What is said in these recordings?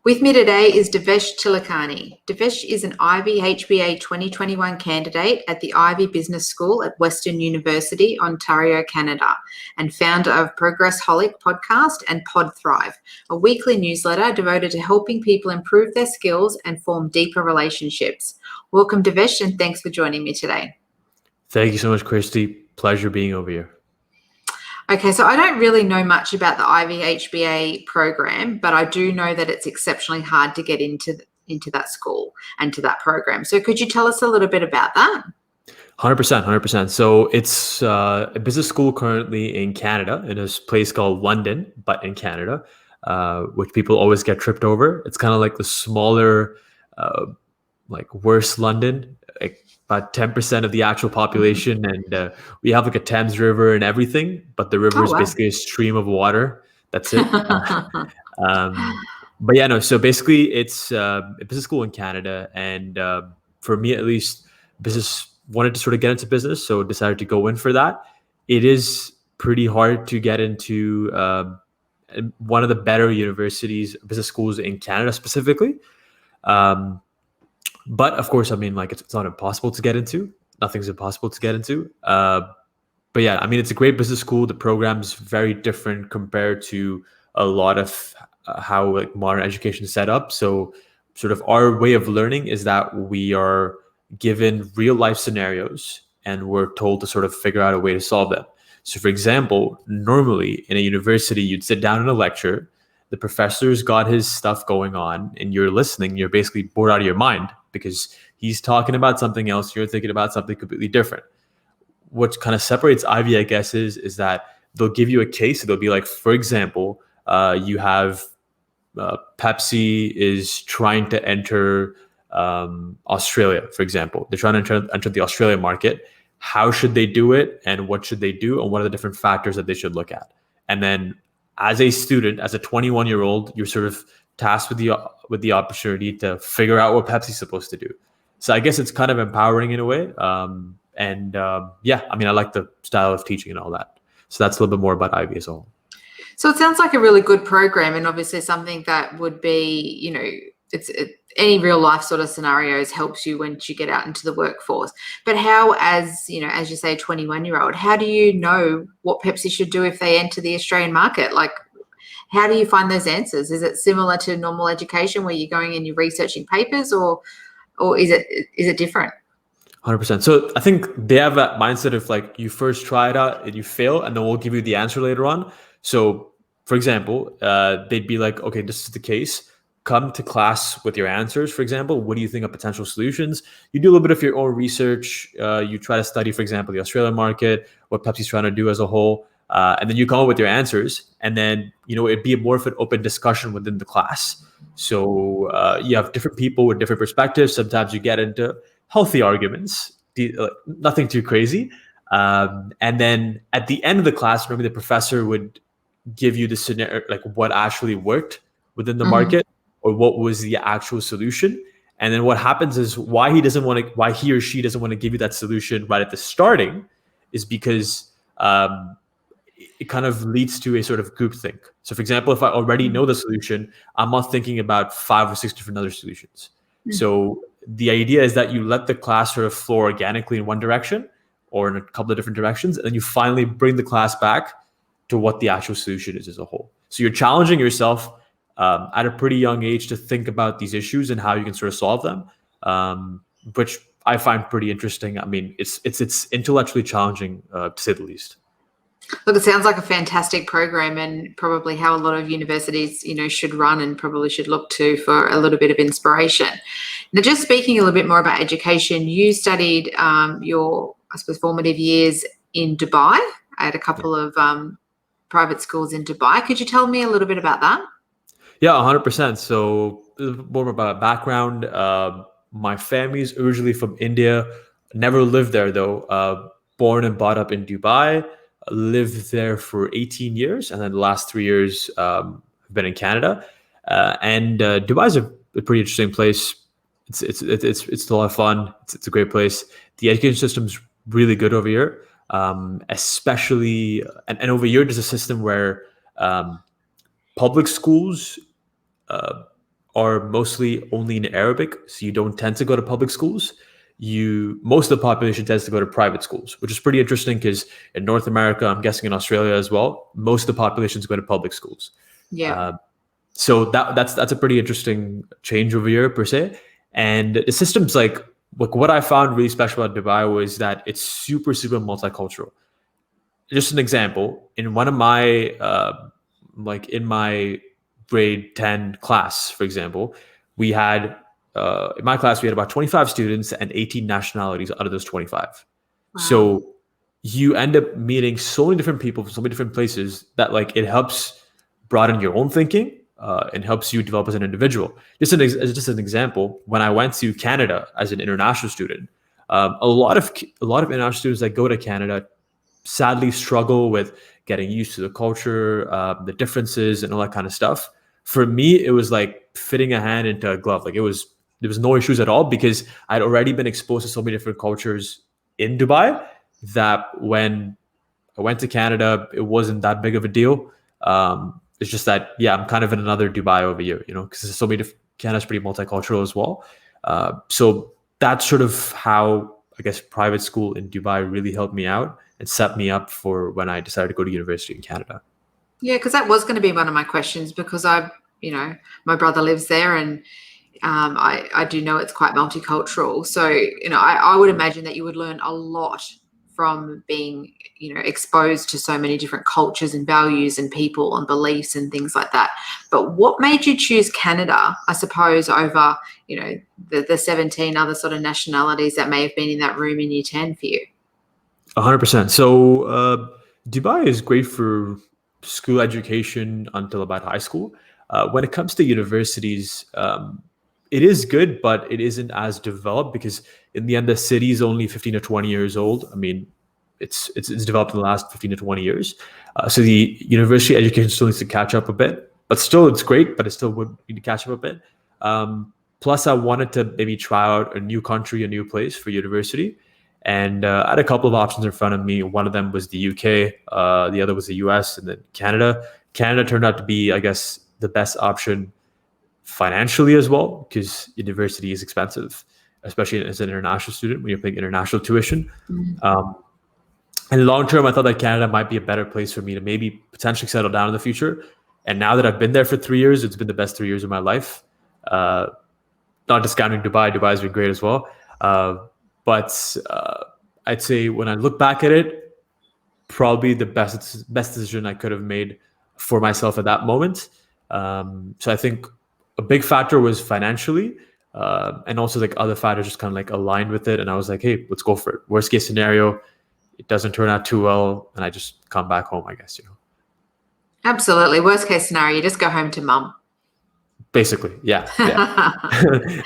With me today is Devesh Tolikani. Devesh is an Ivey HBA 2021 candidate at the Ivey Business School at Western University, Ontario, Canada, and founder of Progressholic podcast and Pod Thrive, a weekly newsletter devoted to helping people improve their skills and form deeper relationships. Welcome, Devesh, and thanks for joining me today. Thank you so much, Christy. Pleasure being over here. Okay, so I don't really know much about the Ivey HBA program, but I do know that it's exceptionally hard to get into that school and to that program. So could you tell us a little bit about that? 100%. So it's a business school currently in Canada, in a place called London, but in Canada, which people always get tripped over. It's kind of like the smaller, worse London, like about 10% of the actual population. And we have like a Thames River and everything, but the river is basically a stream of water. That's it. But yeah, no, so basically it's a business school in Canada. And for me, at least, wanted to sort of get into business, so decided to go in for that. It is pretty hard to get into one of the better universities, business schools in Canada specifically. But of course, I mean, like it's not impossible to get into. Nothing's impossible to get into. But yeah, I mean, it's a great business school. The program's very different compared to a lot of how like modern education is set up. So sort of our way of learning is that we are given real life scenarios and we're told to sort of figure out a way to solve them. So for example, normally in a university, you'd sit down in a lecture, the professor's got his stuff going on and you're listening, you're basically bored out of your mind because he's talking about something else, you're thinking about something completely different. What kind of separates Ivey, I guess, is that they'll give you a case. They'll be like, for example, you have Pepsi is trying to enter Australia, for example. They're trying to enter the Australian market. How should they do it? And what should they do? And what are the different factors that they should look at? And then as a student, as a 21-year-old, you're sort of tasked with the opportunity to figure out what Pepsi's supposed to do. So I guess it's kind of empowering in a way. Yeah, I mean, I like the style of teaching and all that. So that's a little bit more about Ivey as a whole. So it sounds like a really good program, and obviously something that would be, any real life sort of scenarios helps you once you get out into the workforce. But how, as you say, 21-year-old, how do you know what Pepsi should do if they enter the Australian market? Like, how do you find those answers? Is it similar to normal education where you're going and you're researching papers, or is it different? 100%. So I think they have that mindset of like, you first try it out and you fail, and then we'll give you the answer later on. So for example, they'd be like, okay, this is the case. Come to class with your answers, for example. What do you think of potential solutions? You do a little bit of your own research. You try to study, for example, the Australian market, what Pepsi's trying to do as a whole. And then you come up with your answers. And then, it'd be more of an open discussion within the class. So you have different people with different perspectives. Sometimes you get into healthy arguments, nothing too crazy. And then at the end of the class, maybe the professor would give you the scenario, like what actually worked within the market, or what was the actual solution. And then what happens is why he or she doesn't want to give you that solution right at the starting is because it kind of leads to a sort of groupthink. So for example, if I already know the solution, I'm not thinking about 5 or 6 different other solutions. So the idea is that you let the class sort of flow organically in one direction or in a couple of different directions, and then you finally bring the class back to what the actual solution is as a whole. So you're challenging yourself at a pretty young age to think about these issues and how you can sort of solve them, which I find pretty interesting. I mean, it's intellectually challenging to say the least. Look, it sounds like a fantastic program, and probably how a lot of universities, should run and probably should look to for a little bit of inspiration. Now, just speaking a little bit more about education, you studied your, I suppose, formative years in Dubai at a couple of private schools in Dubai. Could you tell me a little bit about that? Yeah, 100%. So more about background. My family's originally from India. Never lived there though. Born and brought up in Dubai. Lived there for 18 years, and then the last 3 years have been in Canada. And Dubai is a pretty interesting place. It's a lot of fun. It's a great place. The education system's really good over here, especially and over here there's a system where public schools are mostly only in Arabic, so you don't tend to go to public schools. Most of the population tends to go to private schools, which is pretty interesting because in North America, I'm guessing in Australia as well, most of the populations go to public schools. Yeah. So that's a pretty interesting change over here per se. And the system's like what I found really special about Dubai was that it's super multicultural. Just an example, in one of my in my grade 10 class, for example, we had in my class we had about 25 students and 18 nationalities out of those 25. Wow. So you end up meeting so many different people from so many different places that like it helps broaden your own thinking and helps you develop as an individual. Just an example, when I went to Canada as an international student, a lot of international students that go to Canada sadly struggle with getting used to the culture, the differences, and all that kind of stuff. For me, it was like fitting a hand into a glove. Like there was no issues at all because I'd already been exposed to so many different cultures in Dubai that when I went to Canada, it wasn't that big of a deal. It's just that, yeah, I'm kind of in another Dubai over here, because there's so many different, Canada's pretty multicultural as well. So that's sort of how, I guess, private school in Dubai really helped me out and set me up for when I decided to go to university in Canada. Yeah, because that was going to be one of my questions because my brother lives there and I do know it's quite multicultural. So, I would imagine that you would learn a lot from being, exposed to so many different cultures and values and people and beliefs and things like that. But what made you choose Canada, I suppose, over, the 17 other sort of nationalities that may have been in that room in year 10 for you? 100%. So Dubai is great for school education until about high school. When it comes to universities, it is good, but it isn't as developed because in the end, the city is only 15 to 20 years old. I mean, it's developed in the last 15 to 20 years. So the university education still needs to catch up a bit, but still it's great, but it still would need to catch up a bit. Plus, I wanted to maybe try out a new country, a new place for university. And I had a couple of options in front of me. One of them was the UK, the other was the US, and then Canada. Canada turned out to be, I guess, the best option financially as well, because university is expensive, especially as an international student when you're paying international tuition. Mm-hmm. And long term, I thought that Canada might be a better place for me to maybe potentially settle down in the future. And now that I've been there for 3 years, it's been the best 3 years of my life. Not discounting Dubai. Dubai has been great as well. But I'd say when I look back at it, probably the best decision I could have made for myself at that moment. So I think a big factor was financially, and also like other factors just kind of like aligned with it. And I was like, hey, let's go for it. Worst case scenario, it doesn't turn out too well, and I just come back home, I guess, Absolutely. Worst case scenario, you just go home to mum. Basically, yeah. And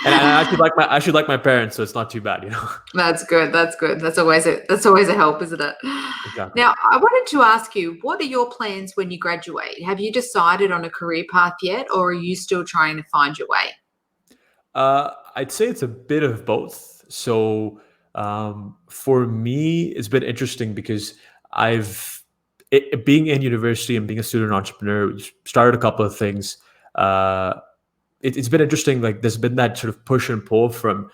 I actually like my parents, so it's not too bad, That's good. That's always a help, isn't it? Exactly. Now, I wanted to ask you, what are your plans when you graduate? Have you decided on a career path yet, or are you still trying to find your way? I'd say it's a bit of both. So for me, it's been interesting because being in university and being a student entrepreneur, started a couple of things. It's been interesting. Like there's been that sort of push and pull from,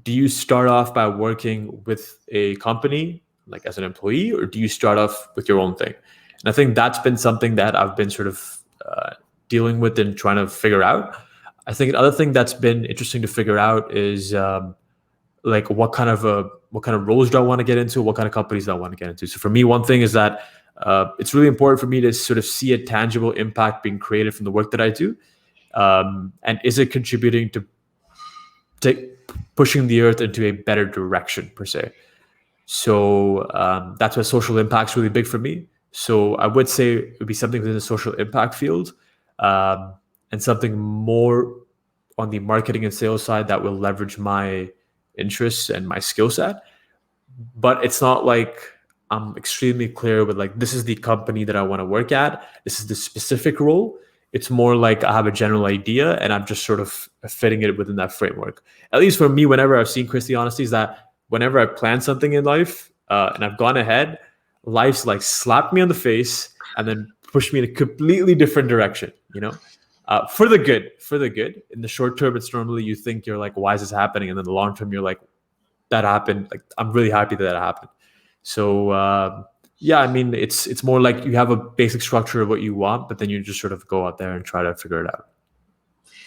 do you start off by working with a company, like as an employee, or do you start off with your own thing? And I think that's been something that I've been sort of dealing with and trying to figure out. I think another thing that's been interesting to figure out is like what kind of roles do I want to get into? What kind of companies do I want to get into? So for me, one thing is that it's really important for me to sort of see a tangible impact being created from the work that I do. And is it contributing to pushing the earth into a better direction per se? So that's why social impact's really big for me. So I would say it would be something within the social impact field, and something more on the marketing and sales side that will leverage my interests and my skill set. But it's not like I'm extremely clear with like, this is the company that I want to work at. This is the specific role. It's more like I have a general idea and I'm just sort of fitting it within that framework. At least for me, whenever I've seen, Chris, the honesty is that whenever I plan something in life and I've gone ahead, life's like slapped me on the face and then pushed me in a completely different direction, For the good. In the short term, it's normally you think you're like, why is this happening? And then the long term, you're like, that happened. Like, I'm really happy that happened. So yeah, I mean, it's more like you have a basic structure of what you want, but then you just sort of go out there and try to figure it out.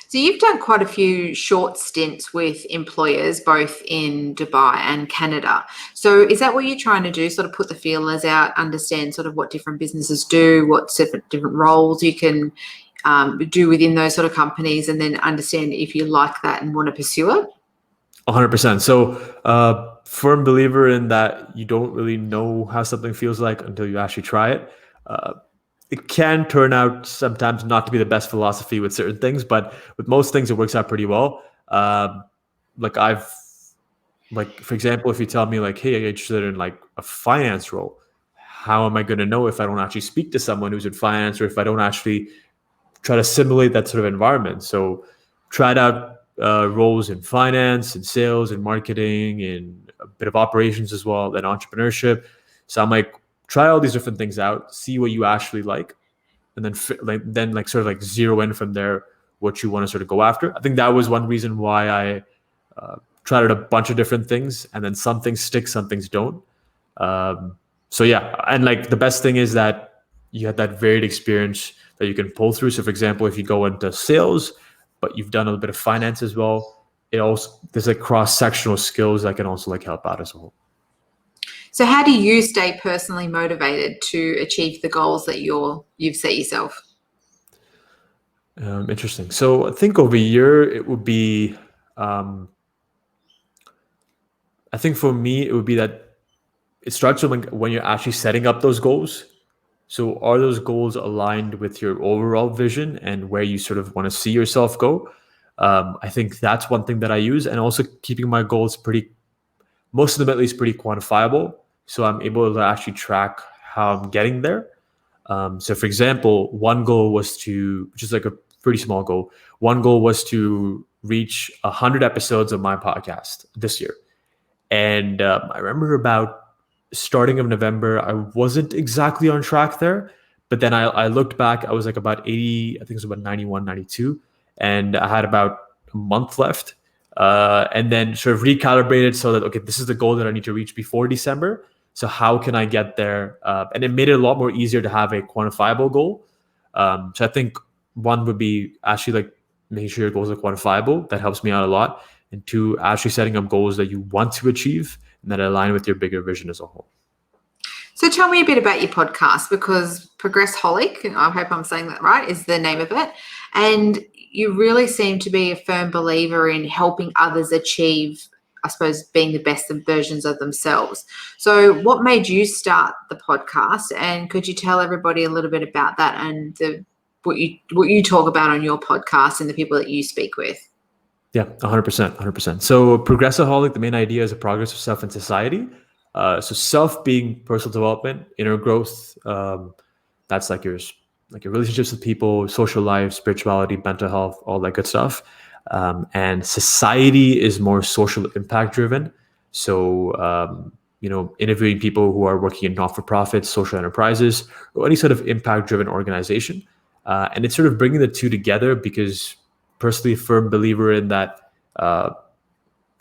So you've done quite a few short stints with employers, both in Dubai and Canada. So is that what you're trying to do? Sort of put the feelers out, understand sort of what different businesses do, what different roles you can do within those sort of companies, and then understand if you like that and want to pursue it? 100%. So firm believer in that you don't really know how something feels like until you actually try it. It can turn out sometimes not to be the best philosophy with certain things, but with most things, it works out pretty well. Like for example, if you tell me like, hey, I'm interested in like a finance role, how am I going to know if I don't actually speak to someone who's in finance or if I don't actually try to simulate that sort of environment? So tried out roles in finance and sales and marketing and a bit of operations as well, then entrepreneurship. So I'm like, try all these different things out, see what you actually like, and then sort of like zero in from there what you want to sort of go after. I think that was one reason why I tried out a bunch of different things, and then some things stick, some things don't. So yeah, and like the best thing is that you had that varied experience that you can pull through. So for example, if you go into sales, but you've done a little bit of finance as well, there's like cross-sectional skills that can also like help out as well. So how do you stay personally motivated to achieve the goals that you've set yourself? Interesting. So I think over a year it would be, I think for me, it would be that it starts when you're actually setting up those goals. So are those goals aligned with your overall vision and where you sort of want to see yourself go? I think that's one thing that I use, and also keeping my goals most of them at least pretty quantifiable. So I'm able to actually track how I'm getting there. So for example, one goal was which is like a pretty small goal. One goal was to reach 100 episodes of my podcast this year. And I remember about starting of November, I wasn't exactly on track there. But then I looked back, I was like about 80, I think it was about 91, 92. And I had about a month left. And then sort of recalibrated so that, okay, this is the goal that I need to reach before December. So how can I get there? And it made it a lot more easier to have a quantifiable goal. So I think one would be actually like making sure your goals are quantifiable. That helps me out a lot. And two, actually setting up goals that you want to achieve and that align with your bigger vision as a whole. So tell me a bit about your podcast, because Progressholic, I hope I'm saying that right, is the name of it. And you really seem to be a firm believer in helping others achieve, I suppose, being the best versions of themselves. So what made you start the podcast? And could you tell everybody a little bit about that and what you talk about on your podcast and the people that you speak with? Yeah, 100%. So Progressholic, the main idea is a progress of self and society. So self being personal development, inner growth. That's like your relationships with people, social life, spirituality, mental health, all that good stuff. And society is more social impact driven. So, interviewing people who are working in not-for-profits, social enterprises, or any sort of impact-driven organization. And it's sort of bringing the two together because personally a firm believer in that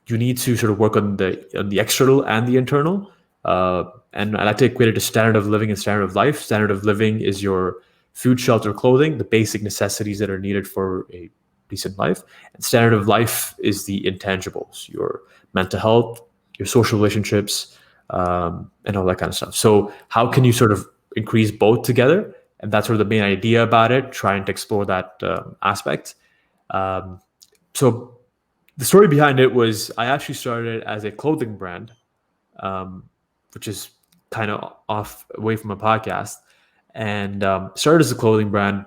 you need to sort of work on the external and the internal. And I like to equate it to standard of living and standard of life. Standard of living is your food, shelter, clothing, the basic necessities that are needed for a decent life. And standard of life is the intangibles, your mental health, your social relationships, and all that kind of stuff. So how can you sort of increase both together? And that's sort of the main idea about it, trying to explore that aspect. So the story behind it was I actually started as a clothing brand, which is kind of away from a podcast, and started as a clothing brand.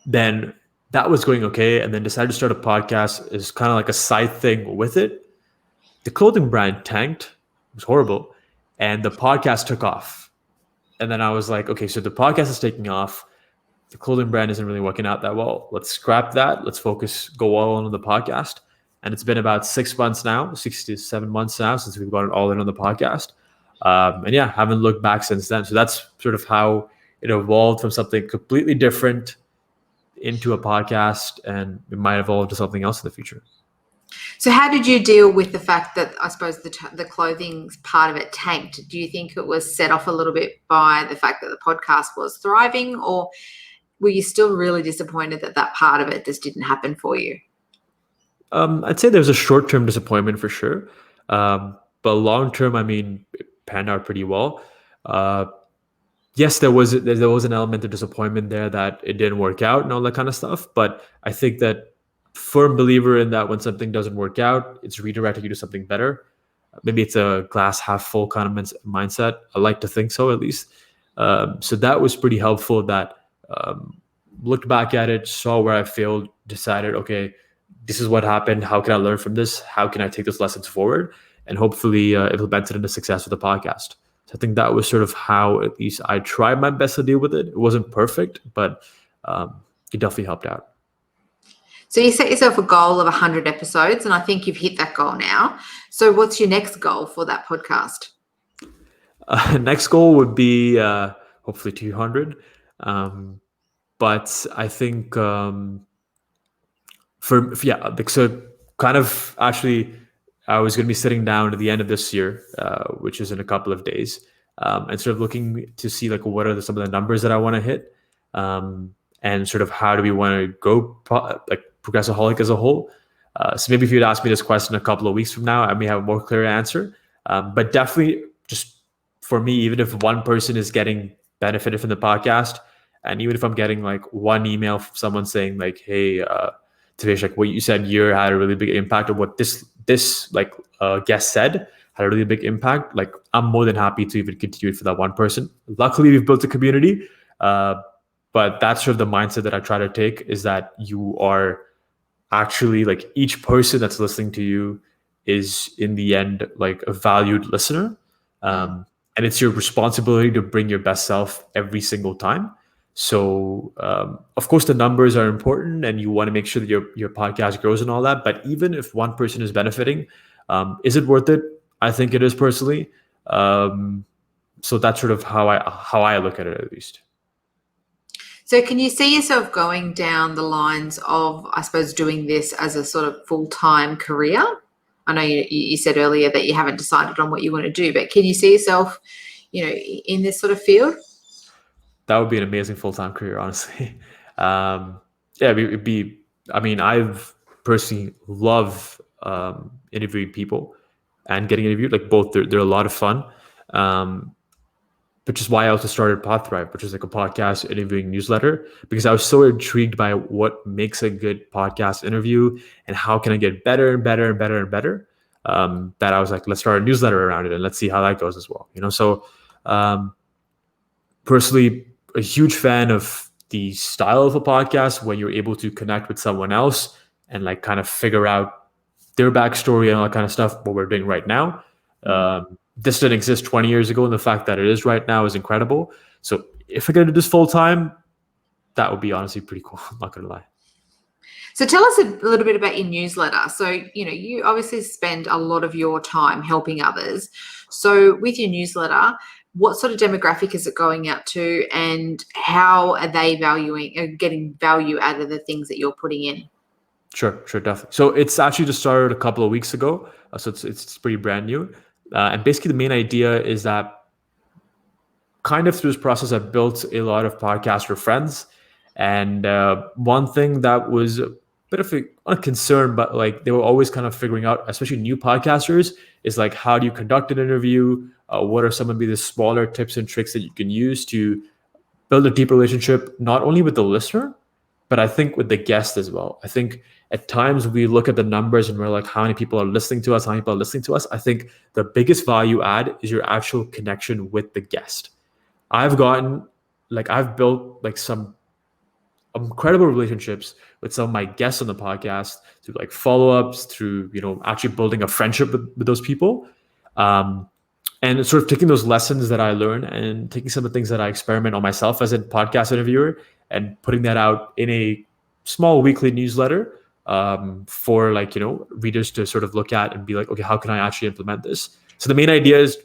Then that was going okay, and then decided to start a podcast as kind of like a side thing with it. The clothing brand tanked; it was horrible, and the podcast took off. And then I was like, okay, so the podcast is taking off. The clothing brand isn't really working out that well. Let's scrap that. Let's go all in on the podcast. And it's been about 6 months now, 6 to 7 months now since we've got it all in on the podcast. And yeah, haven't looked back since then. So that's sort of how it evolved from something completely different into a podcast, and it might evolve to something else in the future. So how did you deal with the fact that I suppose the clothing part of it tanked? Do you think it was set off a little bit by the fact that the podcast was thriving, or were you still really disappointed that that part of it just didn't happen for you? I'd say there's a short-term disappointment for sure. But long-term, I mean, it panned out pretty well. Yes, there was an element of disappointment there that it didn't work out and all that kind of stuff. But I think that firm believer in that when something doesn't work out, it's redirecting you to something better. Maybe it's a glass half full kind of mindset. I like to think so, at least. So that was pretty helpful. That looked back at it, saw where I failed, decided, okay, this is what happened. How can I learn from this? How can I take those lessons forward and hopefully implement it into success with the podcast? So I think that was sort of how at least I tried my best to deal with it. It wasn't perfect, but it definitely helped out. So you set yourself a goal of 100 episodes, and I think you've hit that goal now. So what's your next goal for that podcast? Next goal would be hopefully 200. But I think so kind of actually I was going to be sitting down at the end of this year, which is in a couple of days, and sort of looking to see like what are some of the numbers that I want to hit, and sort of how do we want to go like Progressholic as a whole. So maybe if you'd ask me this question a couple of weeks from now, I may have a more clear answer. But definitely just for me, even if one person is getting benefited from the podcast, and even if I'm getting like one email from someone saying like, hey, Devesh, like what you said here had a really big impact, or what this guest said had a really big impact, like I'm more than happy to even continue it for that one person. Luckily, we've built a community, but that's sort of the mindset that I try to take, is that you are actually like each person that's listening to you is in the end like a valued listener, and it's your responsibility to bring your best self every single time. So of course the numbers are important and you want to make sure that your podcast grows and all that, but even if one person is benefiting, is it worth it? I think it is personally. So that's sort of how I look at it, at least. So can you see yourself going down the lines of, I suppose, doing this as a sort of full-time career? I know you said earlier that you haven't decided on what you want to do, but can you see yourself, in this sort of field? That would be an amazing full-time career, honestly. It'd be, I mean, I've personally love interviewing people and getting interviewed, like both, they're a lot of fun. Which is why I also started PodThrive, which is like a podcast interviewing newsletter, because I was so intrigued by what makes a good podcast interview and how can I get better and better and better and better, that I was like, let's start a newsletter around it and let's see how that goes as well. So personally, a huge fan of the style of a podcast when you're able to connect with someone else and like kind of figure out their backstory and all that kind of stuff, what we're doing right now. This didn't exist 20 years ago, and the fact that it is right now is incredible. So if I could do this full time, that would be honestly pretty cool. I'm not going to lie. So tell us a little bit about your newsletter. So, you obviously spend a lot of your time helping others. So with your newsletter, what sort of demographic is it going out to, and how are they getting value out of the things that you're putting in? Sure, definitely. So it's actually just started a couple of weeks ago. So it's pretty brand new. And basically the main idea is that kind of through this process, I've built a lot of podcaster friends. And one thing that was a bit of a concern, but like they were always kind of figuring out, especially new podcasters, is like, how do you conduct an interview? What are some of the smaller tips and tricks that you can use to build a deep relationship, not only with the listener, but I think with the guest as well. I think at times we look at the numbers and we're like, how many people are listening to us? How many people are listening to us? I think the biggest value add is your actual connection with the guest. I've built like some incredible relationships with some of my guests on the podcast through like follow-ups, through, actually building a friendship with those people. And sort of taking those lessons that I learned and taking some of the things that I experiment on myself as a podcast interviewer and putting that out in a small weekly newsletter for readers to sort of look at and be like, okay, how can I actually implement this? So the main idea is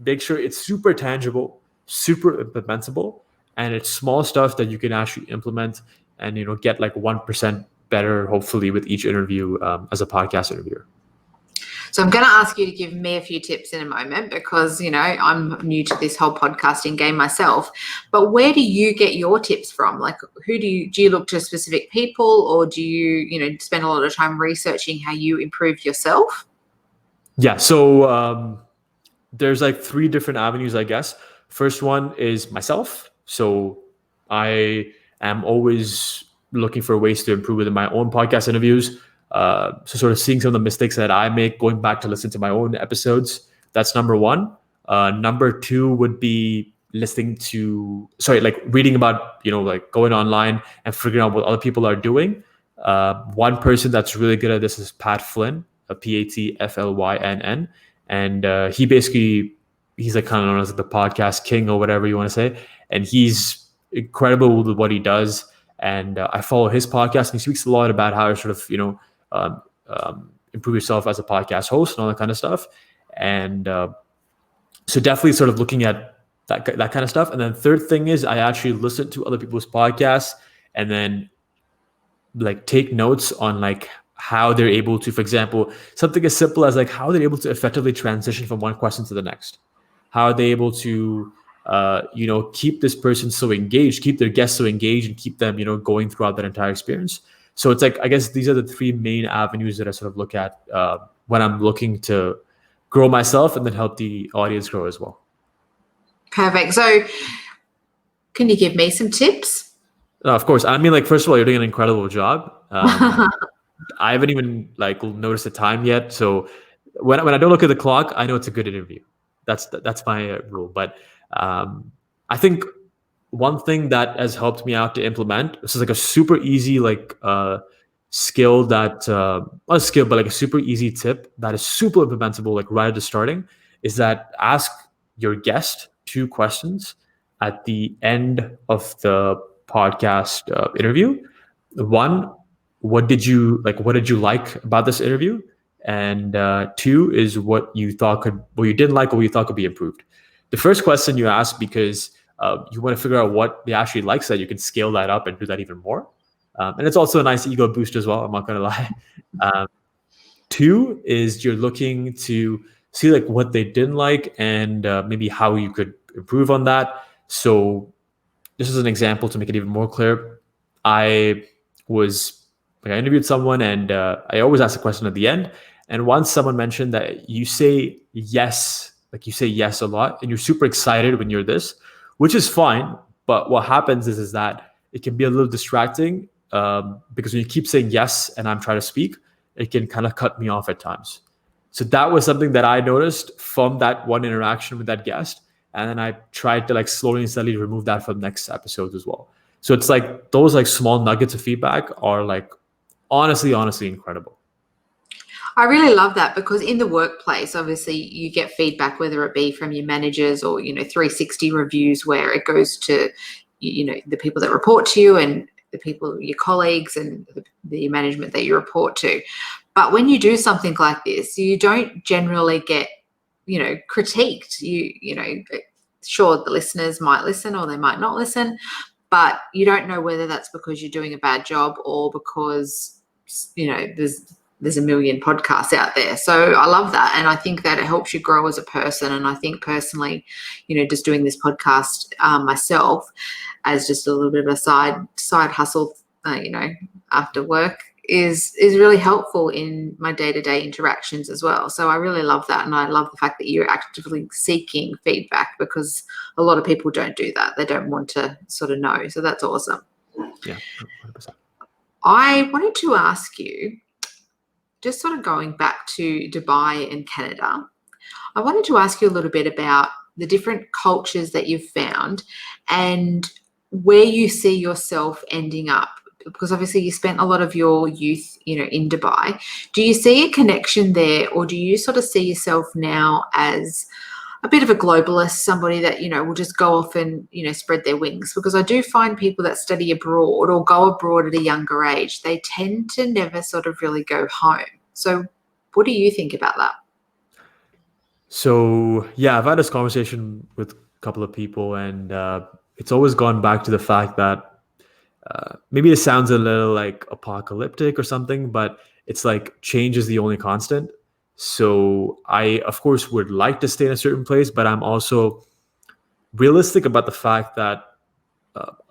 make sure it's super tangible, super implementable, and it's small stuff that you can actually implement and get like 1% better, hopefully, with each interview as a podcast interviewer. So I'm going to ask you to give me a few tips in a moment because, I'm new to this whole podcasting game myself. But where do you get your tips from? Like, do you look to specific people, or do you, spend a lot of time researching how you improve yourself? Yeah. So there's like 3 different avenues, I guess. First one is myself. So I am always looking for ways to improve within my own podcast interviews. So sort of seeing some of the mistakes that I make, going back to listen to my own episodes. That's number 1. Number 2 would be reading about, like going online and figuring out what other people are doing. One person that's really good at this is Pat Flynn, PATFLYNN. And he's like kind of known as the podcast king or whatever you want to say. And he's incredible with what he does. And I follow his podcast, and he speaks a lot about how to sort of, improve yourself as a podcast host and all that kind of stuff. And so definitely sort of looking at that kind of stuff. And then third thing is I actually listen to other people's podcasts and then like take notes on like how they're able to, for example, something as simple as like how they're able to effectively transition from one question to the next. How are they able to, keep this person so engaged, keep their guests so engaged, and keep them, going throughout that entire experience. So it's like, I guess these are the 3 main avenues that I sort of look at when I'm looking to grow myself and then help the audience grow as well. Perfect. So can you give me some tips? Of course. I mean, like, first of all, you're doing an incredible job. I haven't even like noticed the time yet. So when I don't look at the clock, I know it's a good interview. That's my rule. But I think one thing that has helped me out to implement, this is like a super easy skill that not a skill, but like a super easy tip that is super implementable, like right at the starting, is that ask your guest 2 questions at the end of the podcast interview. 1, what did you like about this interview? And 2 is what you didn't like or what you thought could be improved. The first question you ask because you want to figure out what they actually like so that you can scale that up and do that even more. And it's also a nice ego boost as well. I'm not going to lie. 2 is you're looking to see like what they didn't like and maybe how you could improve on that. So this is an example to make it even more clear. I interviewed someone and I always ask a question at the end. And once someone mentioned that you say yes, like you say yes a lot and you're super excited when you're this, which is fine. But what happens is that it can be a little distracting because when you keep saying yes and I'm trying to speak, it can kind of cut me off at times. So that was something that I noticed from that one interaction with that guest. And then I tried to like slowly and steadily remove that from next episodes as well. So it's like those like small nuggets of feedback are like honestly incredible. I really love that because in the workplace, obviously you get feedback, whether it be from your managers or, 360 reviews where it goes to, the people that report to you and the people, your colleagues and the management that you report to. But when you do something like this, you don't generally get, critiqued. Sure, the listeners might listen or they might not listen, but you don't know whether that's because you're doing a bad job or because, there's a million podcasts out there. So I love that. And I think that it helps you grow as a person. And I think personally, just doing this podcast myself as just a little bit of a side hustle, after work is really helpful in my day-to-day interactions as well. So I really love that. And I love the fact that you're actively seeking feedback because a lot of people don't do that. They don't want to sort of know. So that's awesome. Yeah, 100%. I wanted to ask you, just sort of going back to Dubai and Canada, I wanted to ask you a little bit about the different cultures that you've found and where you see yourself ending up. Because obviously you spent a lot of your youth, in Dubai. Do you see a connection there, or do you sort of see yourself now as a bit of a globalist, somebody that, will just go off and, spread their wings? Because I do find people that study abroad or go abroad at a younger age, they tend to never sort of really go home. So what do you think about that? So, yeah, I've had this conversation with a couple of people and it's always gone back to the fact that maybe it sounds a little like apocalyptic or something, but it's like change is the only constant. So I, of course, would like to stay in a certain place, but I'm also realistic about the fact that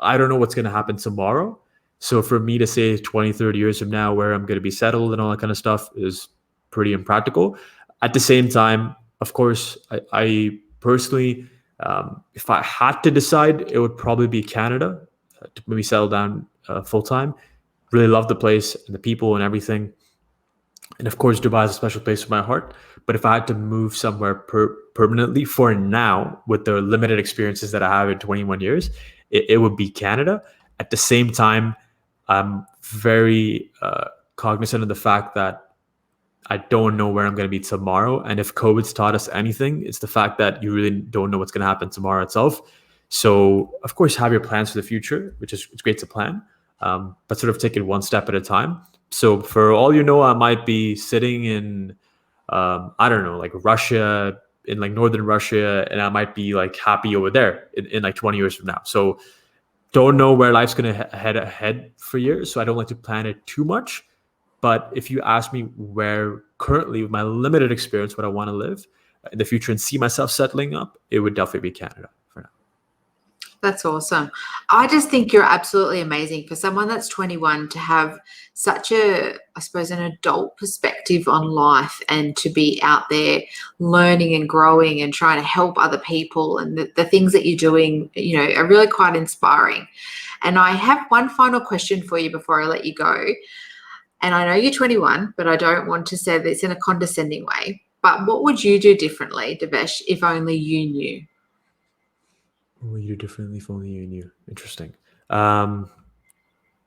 I don't know what's going to happen tomorrow. So for me to say 20, 30 years from now where I'm going to be settled and all that kind of stuff is pretty impractical. At the same time, of course, I personally, if I had to decide, it would probably be Canada to maybe settle down full time. Really love the place and the people and everything. And of course, Dubai is a special place in my heart. But if I had to move somewhere permanently for now, with the limited experiences that I have in 21 years, it would be Canada. At the same time, I'm very cognizant of the fact that I don't know where I'm going to be tomorrow. And if COVID's taught us anything, it's the fact that you really don't know what's going to happen tomorrow itself. So, of course, have your plans for the future, which is it's great to plan, but sort of take it one step at a time. So, for all you know, I might be sitting in, I don't know, like Russia, in like northern Russia, and I might be like happy over there in like 20 years from now. So, don't know where life's going to head ahead for years. So, I don't like to plan it too much. But if you ask me where currently, with my limited experience, what I want to live in the future and see myself settling up, it would definitely be Canada for now. That's awesome. I just think you're absolutely amazing for someone that's 21 to have such a, I suppose, an adult perspective on life and to be out there learning and growing and trying to help other people. And the things that you're doing, are really quite inspiring. And I have one final question for you before I let you go. And I know you're 21, but I don't want to say this in a condescending way. But what would you do differently, Devesh, if only you knew? What would you do differently if only you knew? Interesting. No,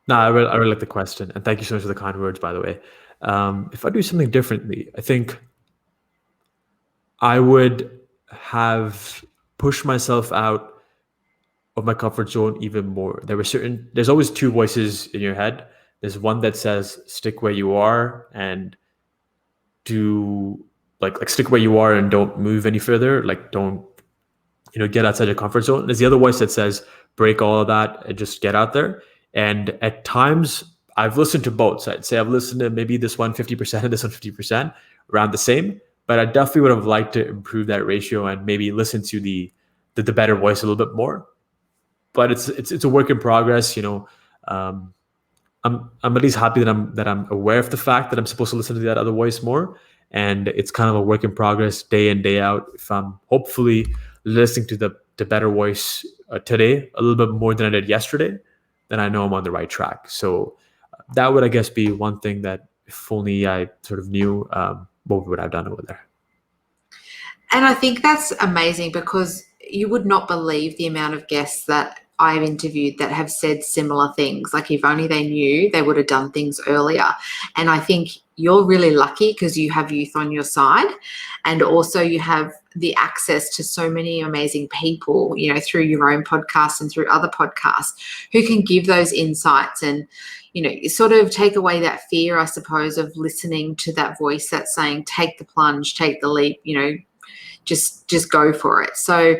I really like the question. And thank you so much for the kind words, by the way. If I do something differently, I think I would have pushed myself out of my comfort zone even more. There's always two voices in your head. There's one that says stick where you are and do like stick where you are and don't move any further. Like don't get outside your comfort zone. There's the other voice that says break all of that and just get out there. And at times I've listened to both. So I'd say I've listened to maybe this one 50% and this one 50%, around the same. But I definitely would have liked to improve that ratio and maybe listen to the better voice a little bit more. But it's a work in progress. I'm at least happy that I'm aware of the fact that I'm supposed to listen to that other voice more. And it's kind of a work in progress day in, day out. If I'm hopefully listening to the better voice today a little bit more than I did yesterday, then I know I'm on the right track. So that would, I guess, be one thing that if only I sort of knew, what would I have done over there. And I think that's amazing because you would not believe the amount of guests that I've interviewed that have said similar things. Like if only they knew, they would have done things earlier. And I think you're really lucky because you have youth on your side, and also you have the access to so many amazing people, through your own podcast and through other podcasts who can give those insights and, sort of take away that fear, I suppose, of listening to that voice that's saying, take the plunge, take the leap, just go for it. So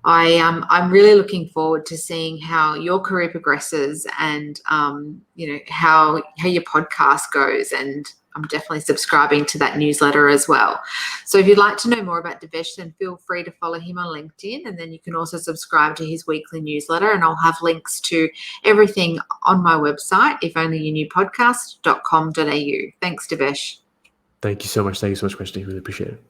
I'm really looking forward to seeing how your career progresses and, how your podcast goes. And I'm definitely subscribing to that newsletter as well. So if you'd like to know more about Devesh, then feel free to follow him on LinkedIn. And then you can also subscribe to his weekly newsletter. And I'll have links to everything on my website, ifonlyyouKnewpodcast.com.au. Thanks, Devesh. Thank you so much. Thank you so much, Christy. Really appreciate it.